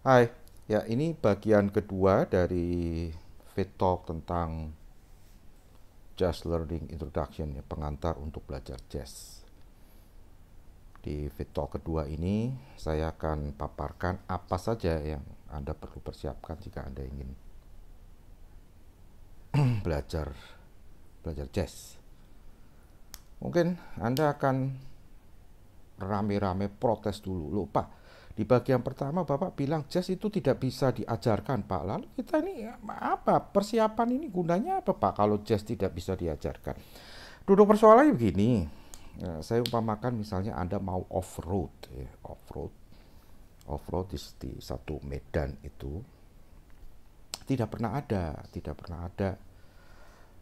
Hai, ya ini bagian kedua dari Talk tentang Jazz Learning Introduction, ya, pengantar untuk belajar jazz. Di Talk kedua ini saya akan paparkan apa saja yang Anda perlu persiapkan jika Anda ingin belajar belajar jazz. Mungkin Anda akan rame-rame protes dulu. Lupa, di bagian pertama Bapak bilang jazz itu tidak bisa diajarkan, Pak. Lalu kita ini apa? Persiapan ini gunanya apa, Pak, kalau jazz tidak bisa diajarkan? Duduk persoalannya begini. Saya umpamakan misalnya Anda mau off-road, ya, off-road. Off-road di satu medan itu tidak pernah ada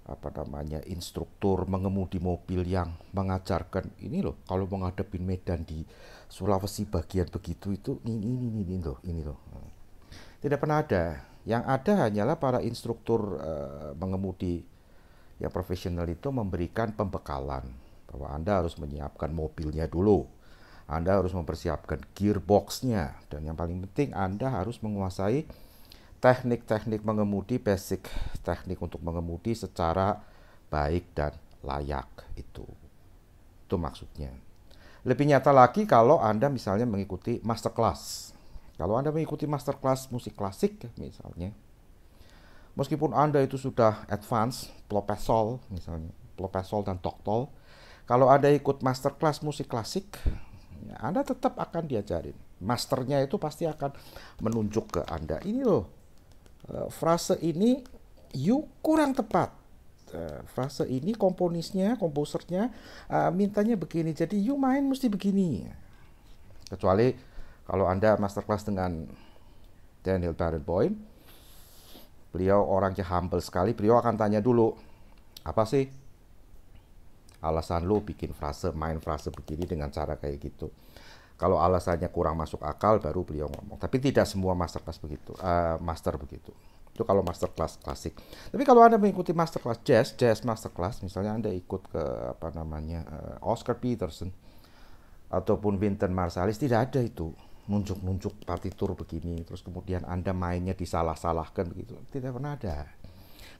apa namanya instruktur mengemudi mobil yang mengajarkan ini loh, kalau menghadapi medan di Sulawesi bagian begitu itu ini loh. Tidak pernah ada. Yang ada hanyalah para instruktur mengemudi yang profesional itu memberikan pembekalan bahwa Anda harus menyiapkan mobilnya dulu. Anda harus mempersiapkan gearboxnya, dan yang paling penting Anda harus menguasai teknik-teknik mengemudi, basic teknik untuk mengemudi secara baik dan layak. Itu maksudnya. Lebih nyata lagi kalau Anda misalnya mengikuti masterclass. Kalau Anda mengikuti masterclass musik klasik misalnya, meskipun Anda itu sudah advance, profesor misalnya, profesor dan doktor, kalau Anda ikut masterclass musik klasik, Anda tetap akan diajarin. Masternya itu pasti akan menunjuk ke Anda, ini loh, frase ini you kurang tepat. Frase ini komposernya mintanya begini, jadi you main mesti begini. Kecuali kalau Anda masterclass dengan Daniel Barenboim, beliau orangnya humble sekali. Beliau akan tanya dulu, apa sih alasan lo bikin main frase begini dengan cara kayak gitu. Kalau alasannya kurang masuk akal, baru beliau ngomong. Tapi tidak semua masterclass begitu, master begitu. Itu kalau masterclass klasik. Tapi kalau Anda mengikuti masterclass jazz masterclass, misalnya Anda ikut ke Oscar Peterson ataupun Wynton Marsalis, tidak ada itu nunjuk-nunjuk partitur begini, terus kemudian Anda mainnya disalah-salahkan begitu. Tidak pernah ada.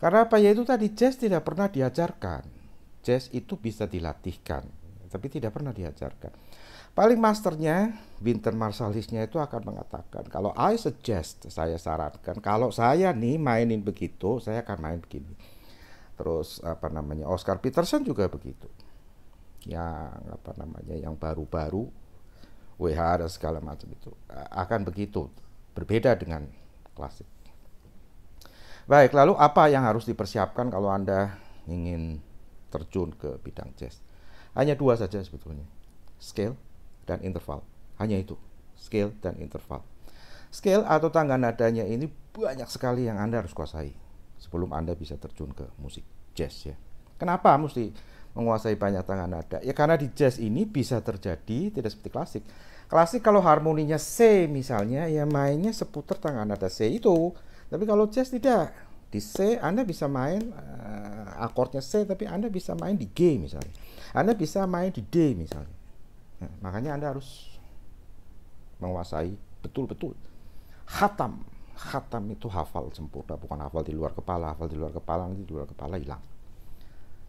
Karena apa ya, itu tadi, jazz tidak pernah diajarkan. Jazz itu bisa dilatihkan, tapi tidak pernah diajarkan. Paling masternya, Wynton Marsalisnya itu akan mengatakan, kalau I suggest, saya sarankan, kalau saya nih mainin begitu, saya akan main begini. Terus Oscar Peterson juga begitu. Yang baru-baru, WH dan segala macam itu akan begitu, berbeda dengan klasik. Baik, lalu apa yang harus dipersiapkan kalau Anda ingin terjun ke bidang jazz? Hanya dua saja sebetulnya, scale dan interval. Hanya itu, scale dan interval. Scale atau tangga nadanya ini banyak sekali yang Anda harus kuasai sebelum Anda bisa terjun ke musik jazz, ya. Kenapa mesti menguasai banyak tangga nada? Ya karena di jazz ini bisa terjadi tidak seperti klasik. Klasik kalau harmoninya C misalnya, ya mainnya seputar tangga nada C itu. Tapi kalau jazz tidak. Di C Anda bisa main akordnya C, tapi Anda bisa main di G misalnya. Anda bisa main di D misalnya. Nah, makanya Anda harus menguasai betul-betul khatam. Khatam itu hafal sempurna, bukan hafal di luar kepala. Hafal di luar kepala, nanti di luar kepala hilang.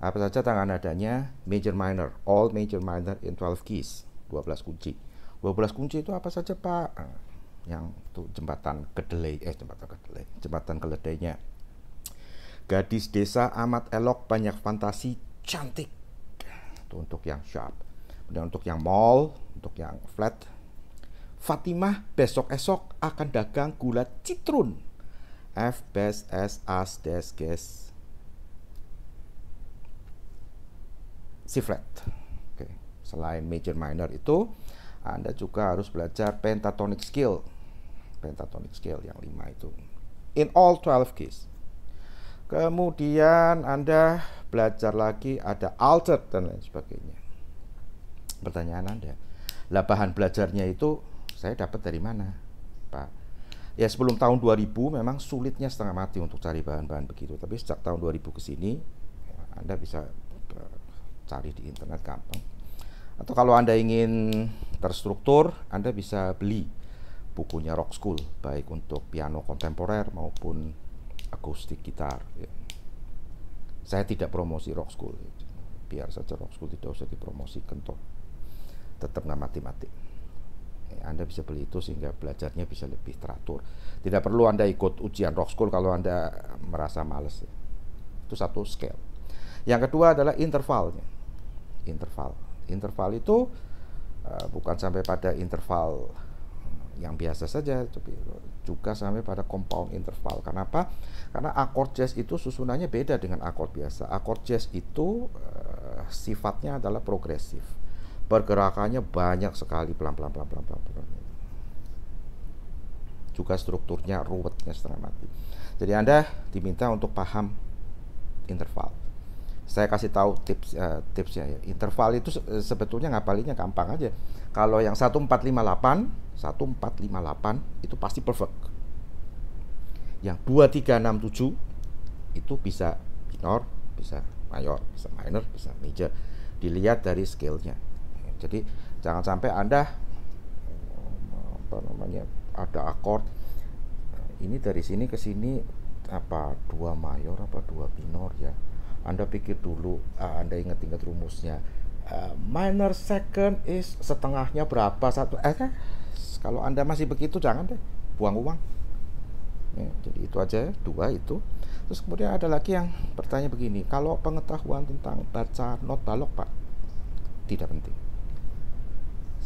Apa saja tangan nadanya? Major minor, all major minor in 12 keys, 12 kunci. 12 kunci itu apa saja, Pak? Yang itu jembatan keledainya. Gadis desa amat elok, banyak fantasi, cantik. Itu untuk yang sharp. Dan untuk yang mall, untuk yang flat, Fatimah besok esok akan dagang gula citrun. F bes S as des ges C flat. Oke. Selain major minor itu, Anda juga harus belajar pentatonic scale. Pentatonic scale yang 5 itu. In all 12 keys. Kemudian Anda belajar lagi ada altered dan lain sebagainya. Pertanyaan Anda, lah bahan belajarnya itu saya dapat dari mana, Pak? Ya sebelum tahun 2000 memang sulitnya setengah mati untuk cari bahan-bahan begitu. Tapi sejak tahun 2000 ke sini, Anda bisa cari di internet gampang. Atau kalau Anda ingin terstruktur, Anda bisa beli bukunya Rock School, baik untuk piano kontemporer maupun akustik gitar. Ya. Saya tidak promosi Rock School, biar saja Rock School, tidak usah dipromosikan toh, tetap nggak mati-mati. Anda bisa beli itu sehingga belajarnya bisa lebih teratur. Tidak perlu Anda ikut ujian Rock School kalau Anda merasa males. Itu satu scale. Yang kedua adalah intervalnya. Interval itu bukan sampai pada interval yang biasa saja, tapi juga sampai pada compound interval. Kenapa? Karena akord jazz itu susunannya beda dengan akord biasa. Akord jazz itu sifatnya adalah progresif. Pergerakannya banyak sekali, pelan-pelan. Juga strukturnya ruwetnya setengah mati. Jadi Anda diminta untuk paham interval. Saya kasih tahu tipsnya ya. Interval itu sebetulnya ngapalinnya gampang aja. Kalau yang 1458 itu pasti perfect. Yang 2367 itu bisa minor, bisa mayor, bisa minor, bisa major. Dilihat dari scale-nya. Jadi jangan sampai Anda ada akord ini dari sini ke sini apa 2 mayor apa 2 minor ya. Anda pikir dulu, Anda ingat-ingat rumusnya. Minor second is setengahnya berapa satu. Kalau Anda masih begitu jangan deh, buang uang. Ya, jadi itu aja, 2 itu. Terus kemudian ada lagi yang bertanya begini, kalau pengetahuan tentang baca not balok Pak, tidak penting.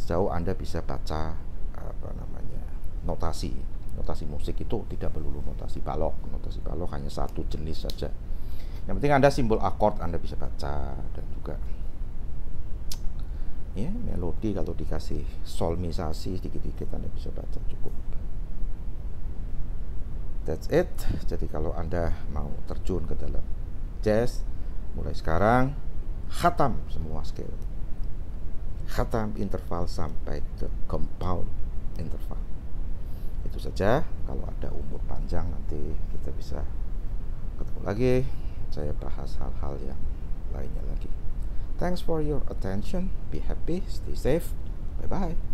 Sejauh Anda bisa baca notasi musik itu tidak perlu notasi balok. Notasi balok hanya satu jenis saja. Yang penting Anda simbol akord Anda bisa baca, dan juga ya melodi kalau dikasih solmisasi sedikit-sedikit Anda bisa baca, cukup. That's it. Jadi kalau Anda mau terjun ke dalam jazz, mulai sekarang khatam semua scale. Khatam interval sampai ke compound interval. Itu saja. Kalau ada umur panjang nanti kita bisa ketemu lagi. Saya bahas hal-hal yang lainnya lagi. Thanks for your attention. Be happy, stay safe. Bye-bye.